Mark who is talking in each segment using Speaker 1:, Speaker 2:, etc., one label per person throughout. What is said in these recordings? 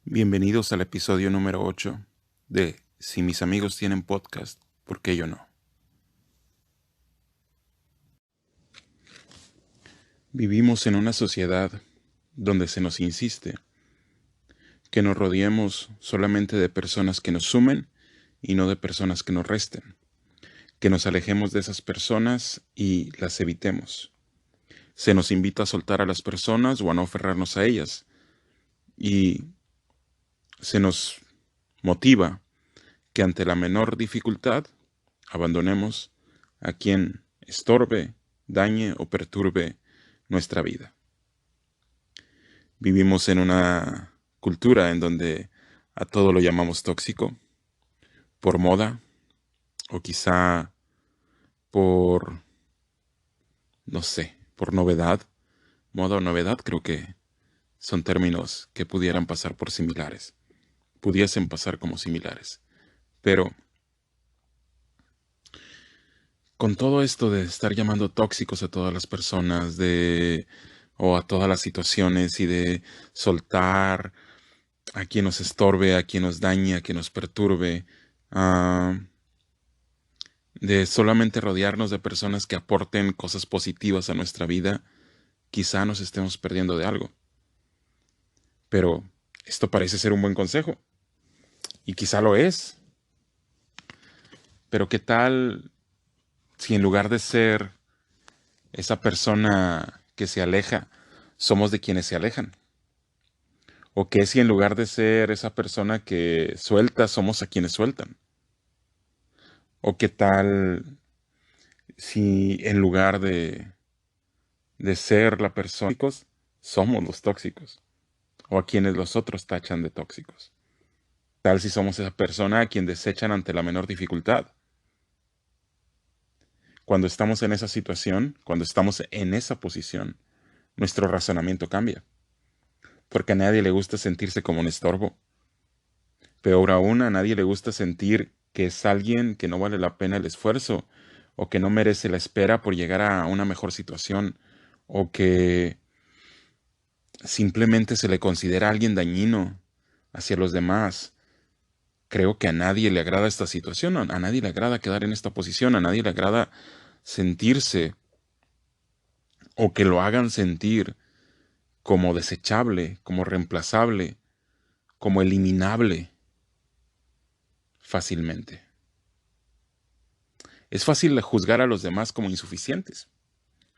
Speaker 1: Bienvenidos al episodio número 8 de Si mis amigos tienen podcast, ¿por qué yo no? Vivimos en una sociedad donde se nos insiste que nos rodeemos solamente de personas que nos sumen y no de personas que nos resten, que nos alejemos de esas personas y las evitemos. Se nos invita a soltar a las personas o a no aferrarnos a ellas y se nos motiva que ante la menor dificultad abandonemos a quien estorbe, dañe o perturbe nuestra vida. Vivimos en una cultura en donde a todo lo llamamos tóxico, por moda o quizá por, no sé, por novedad. Moda o novedad creo que son términos que pudieran pasar por similares, pudiesen pasar como similares. Pero con todo esto de estar llamando tóxicos a todas las personas, o a todas las situaciones y de soltar a quien nos estorbe, a quien nos dañe, a quien nos perturbe, ah, de solamente rodearnos de personas que aporten cosas positivas a nuestra vida, quizá nos estemos perdiendo de algo. Pero esto parece ser un buen consejo, y quizá lo es. Pero ¿qué tal si en lugar de ser esa persona que se aleja, somos de quienes se alejan? ¿O qué si en lugar de ser esa persona que suelta, somos a quienes sueltan? ¿O qué tal si en lugar de ser la persona tóxicos, somos los tóxicos? ¿O a quienes los otros tachan de tóxicos? Tal si somos esa persona a quien desechan ante la menor dificultad. Cuando estamos en esa situación, cuando estamos en esa posición, nuestro razonamiento cambia. Porque a nadie le gusta sentirse como un estorbo. Peor aún, a nadie le gusta sentir que es alguien que no vale la pena el esfuerzo, o que no merece la espera por llegar a una mejor situación, o que simplemente se le considera alguien dañino hacia los demás. Creo que a nadie le agrada esta situación, a nadie le agrada quedar en esta posición, a nadie le agrada sentirse o que lo hagan sentir como desechable, como reemplazable, como eliminable fácilmente. Es fácil juzgar a los demás como insuficientes.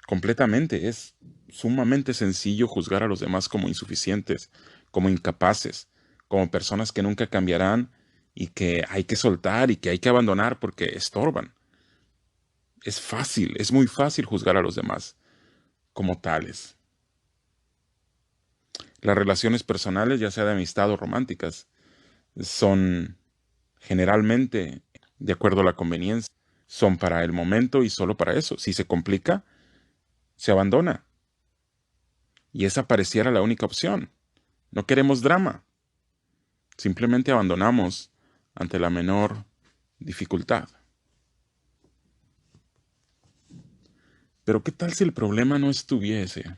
Speaker 1: Completamente. Es sumamente sencillo juzgar a los demás como insuficientes, como incapaces, como personas que nunca cambiarán y que hay que soltar y que hay que abandonar porque estorban. Es fácil, es muy fácil juzgar a los demás como tales. Las relaciones personales, ya sea de amistad o románticas, son generalmente de acuerdo a la conveniencia. Son para el momento y solo para eso. Si se complica, se abandona. Y esa pareciera la única opción. No queremos drama. Simplemente abandonamos ante la menor dificultad. Pero ¿qué tal si el problema no estuviese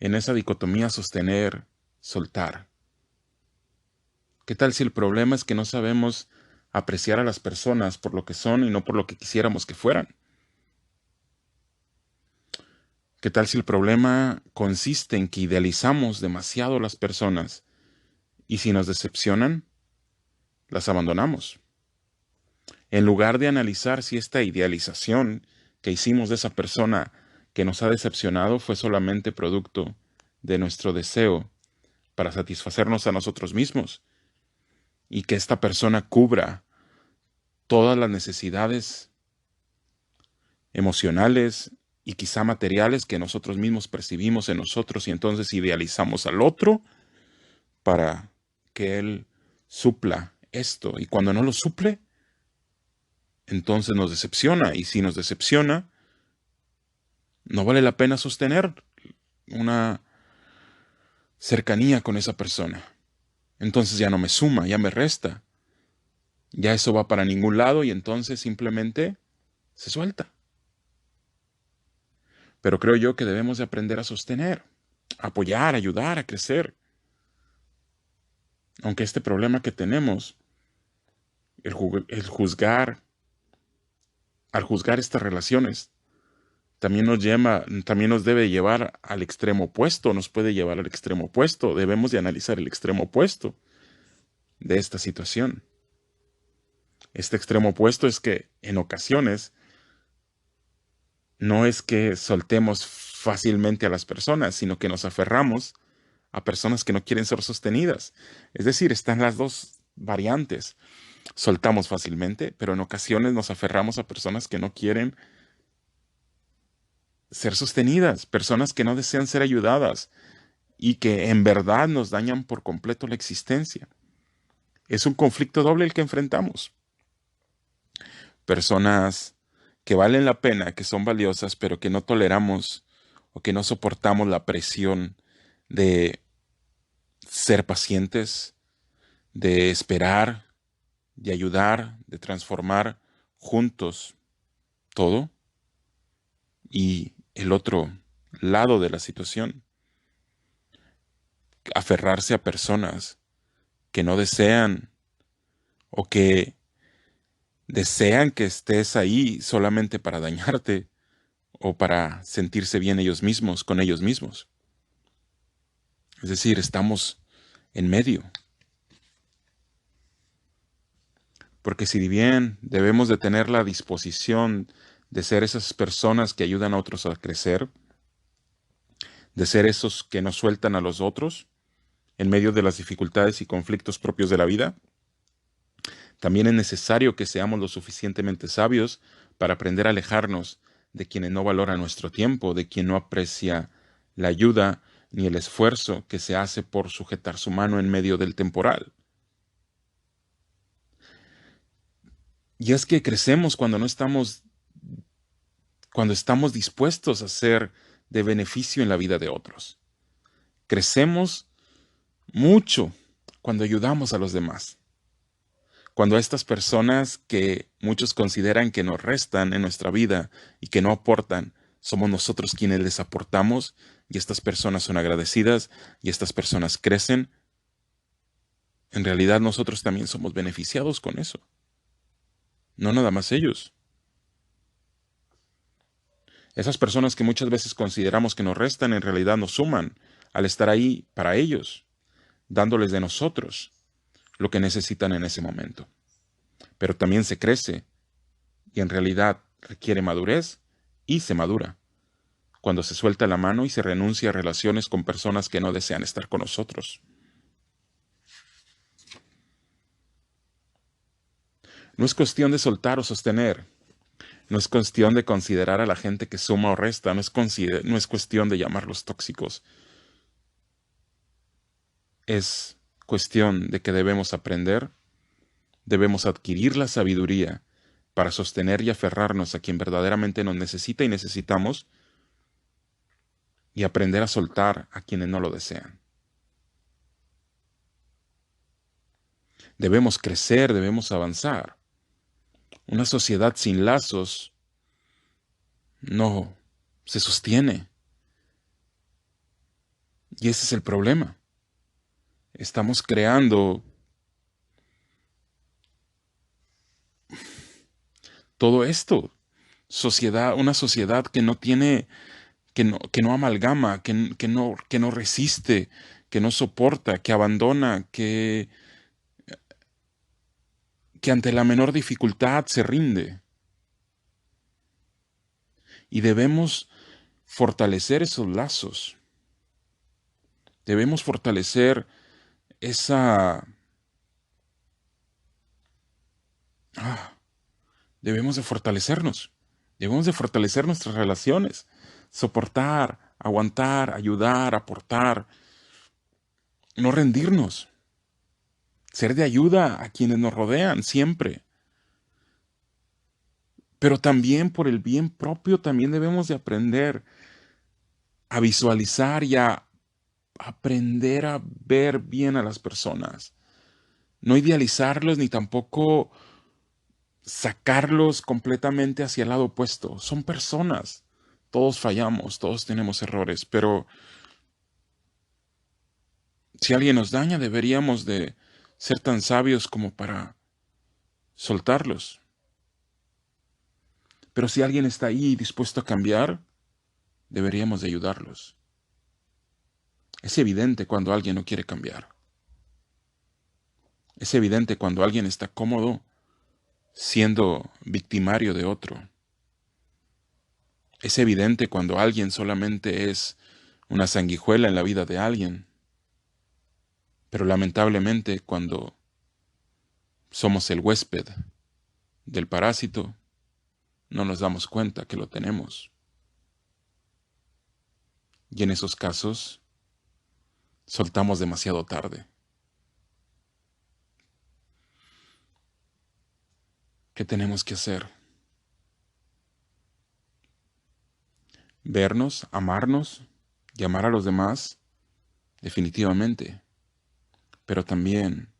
Speaker 1: en esa dicotomía sostener, soltar? ¿Qué tal si el problema es que no sabemos apreciar a las personas por lo que son y no por lo que quisiéramos que fueran? ¿Qué tal si el problema consiste en que idealizamos demasiado a las personas y si nos decepcionan, las abandonamos? En lugar de analizar si esta idealización que hicimos de esa persona que nos ha decepcionado fue solamente producto de nuestro deseo para satisfacernos a nosotros mismos y que esta persona cubra todas las necesidades emocionales y quizá materiales que nosotros mismos percibimos en nosotros, y entonces idealizamos al otro para que él supla esto, y cuando no lo suple, entonces nos decepciona, y si nos decepciona, no vale la pena sostener una cercanía con esa persona. Entonces ya no me suma, ya me resta. Ya eso va para ningún lado y entonces simplemente se suelta. Pero creo yo que debemos de aprender a sostener, a apoyar, a ayudar, a crecer. Aunque este problema que tenemos, el juzgar, al juzgar estas relaciones, también nos debe llevar al extremo opuesto, nos puede llevar al extremo opuesto. Debemos de analizar el extremo opuesto de esta situación. Este extremo opuesto es que en ocasiones no es que soltemos fácilmente a las personas, sino que nos aferramos a personas que no quieren ser sostenidas. Es decir, están las dos variantes. Soltamos fácilmente, pero en ocasiones nos aferramos a personas que no quieren ser sostenidas, personas que no desean ser ayudadas y que en verdad nos dañan por completo la existencia. Es un conflicto doble el que enfrentamos. Personas que valen la pena, que son valiosas, pero que no toleramos o que no soportamos la presión de ser pacientes, de esperar, de ayudar, de transformar juntos todo. Y el otro lado de la situación, aferrarse a personas que no desean o que desean que estés ahí solamente para dañarte o para sentirse bien ellos mismos con ellos mismos. Es decir, estamos en medio. Porque si bien debemos de tener la disposición de ser esas personas que ayudan a otros a crecer, de ser esos que nos sueltan a los otros en medio de las dificultades y conflictos propios de la vida, también es necesario que seamos lo suficientemente sabios para aprender a alejarnos de quienes no valoran nuestro tiempo, de quien no aprecia la ayuda ni el esfuerzo que se hace por sujetar su mano en medio del temporal. Y es que crecemos cuando estamos dispuestos a ser de beneficio en la vida de otros. Crecemos mucho cuando ayudamos a los demás. Cuando a estas personas que muchos consideran que nos restan en nuestra vida y que no aportan, somos nosotros quienes les aportamos y estas personas son agradecidas y estas personas crecen, en realidad nosotros también somos beneficiados con eso. No nada más ellos. Esas personas que muchas veces consideramos que nos restan, en realidad nos suman al estar ahí para ellos, dándoles de nosotros lo que necesitan en ese momento. Pero también se crece y en realidad requiere madurez y se madura cuando se suelta la mano y se renuncia a relaciones con personas que no desean estar con nosotros. No es cuestión de soltar o sostener, no es cuestión de considerar a la gente que suma o resta, no es cuestión de llamarlos tóxicos. Es cuestión de que debemos aprender, debemos adquirir la sabiduría para sostener y aferrarnos a quien verdaderamente nos necesita y necesitamos, y aprender a soltar a quienes no lo desean. Debemos crecer, debemos avanzar. Una sociedad sin lazos no se sostiene. Y ese es el problema. Estamos creando todo esto. Una sociedad que no tiene, que no amalgama, que no resiste, que no soporta, que abandona, que ante la menor dificultad se rinde. Y debemos fortalecer esos lazos. Debemos fortalecer esa... debemos de fortalecernos. Debemos de fortalecer nuestras relaciones. Soportar, aguantar, ayudar, aportar. No rendirnos. Ser de ayuda a quienes nos rodean siempre. Pero también por el bien propio también debemos de aprender a visualizar y a aprender a ver bien a las personas. No idealizarlos ni tampoco sacarlos completamente hacia el lado opuesto. Son personas. Todos fallamos, todos tenemos errores, pero si alguien nos daña, deberíamos de ser tan sabios como para soltarlos. Pero si alguien está ahí dispuesto a cambiar, deberíamos de ayudarlos. Es evidente cuando alguien no quiere cambiar. Es evidente cuando alguien está cómodo siendo victimario de otro. Es evidente cuando alguien solamente es una sanguijuela en la vida de alguien. Pero lamentablemente cuando somos el huésped del parásito, no nos damos cuenta que lo tenemos. Y en esos casos, soltamos demasiado tarde. ¿Qué tenemos que hacer? Vernos, amarnos y amar a los demás, definitivamente. Pero también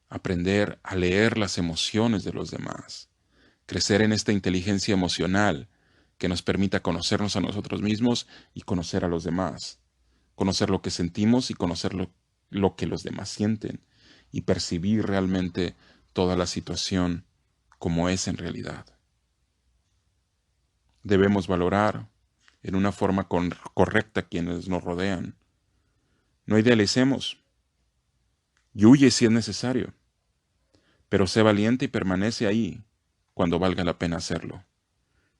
Speaker 1: aprender a leer las emociones de los demás. Crecer en esta inteligencia emocional que nos permita conocernos a nosotros mismos y conocer a los demás. Conocer lo que sentimos y conocer lo que los demás sienten. Y percibir realmente toda la situación como es en realidad. Debemos valorar en una forma correcta quienes nos rodean. No idealicemos y huye si es necesario, pero sé valiente y permanece ahí cuando valga la pena hacerlo.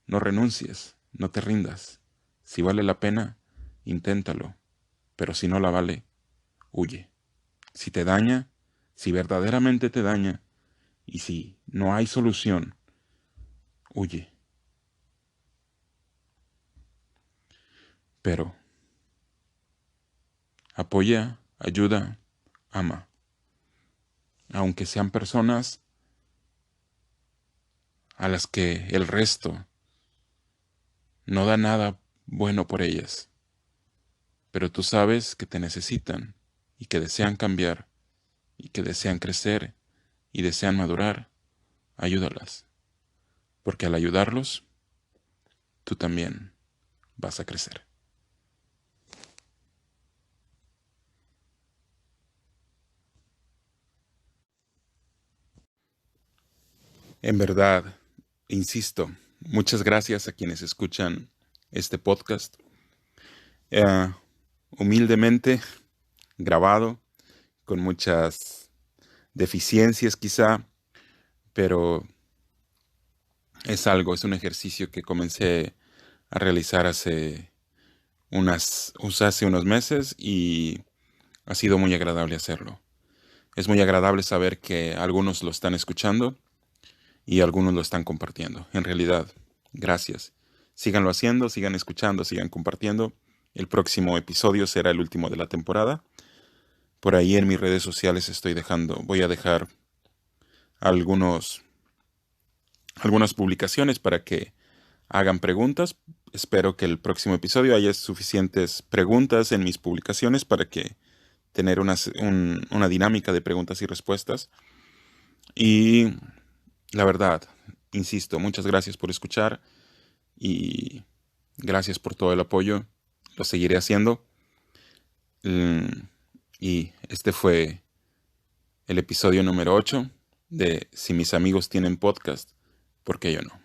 Speaker 1: No renuncies, no te rindas. Si vale la pena, inténtalo, pero si no la vale, huye. Si te daña, si verdaderamente te daña, y si no hay solución, huye. Pero apoya, ayuda, ama. Aunque sean personas a las que el resto no da nada bueno por ellas, pero tú sabes que te necesitan y que desean cambiar y que desean crecer y desean madurar, ayúdalas, porque al ayudarlos, tú también vas a crecer. En verdad, insisto, muchas gracias a quienes escuchan este podcast. Eh, Humildemente grabado, con muchas deficiencias quizá, pero es un ejercicio que comencé a realizar hace unos meses y ha sido muy agradable hacerlo. Es muy agradable saber que algunos lo están escuchando y algunos lo están compartiendo. En realidad, gracias. Síganlo haciendo, sigan escuchando, sigan compartiendo. El próximo episodio será el último de la temporada. Por ahí en mis redes sociales voy a dejar algunas publicaciones para que hagan preguntas. Espero que el próximo episodio haya suficientes preguntas en mis publicaciones para que tener una dinámica de preguntas y respuestas. Y la verdad, insisto, muchas gracias por escuchar y gracias por todo el apoyo. Lo seguiré haciendo. Y este fue el episodio número 8 de Si mis amigos tienen podcast, ¿por qué yo no?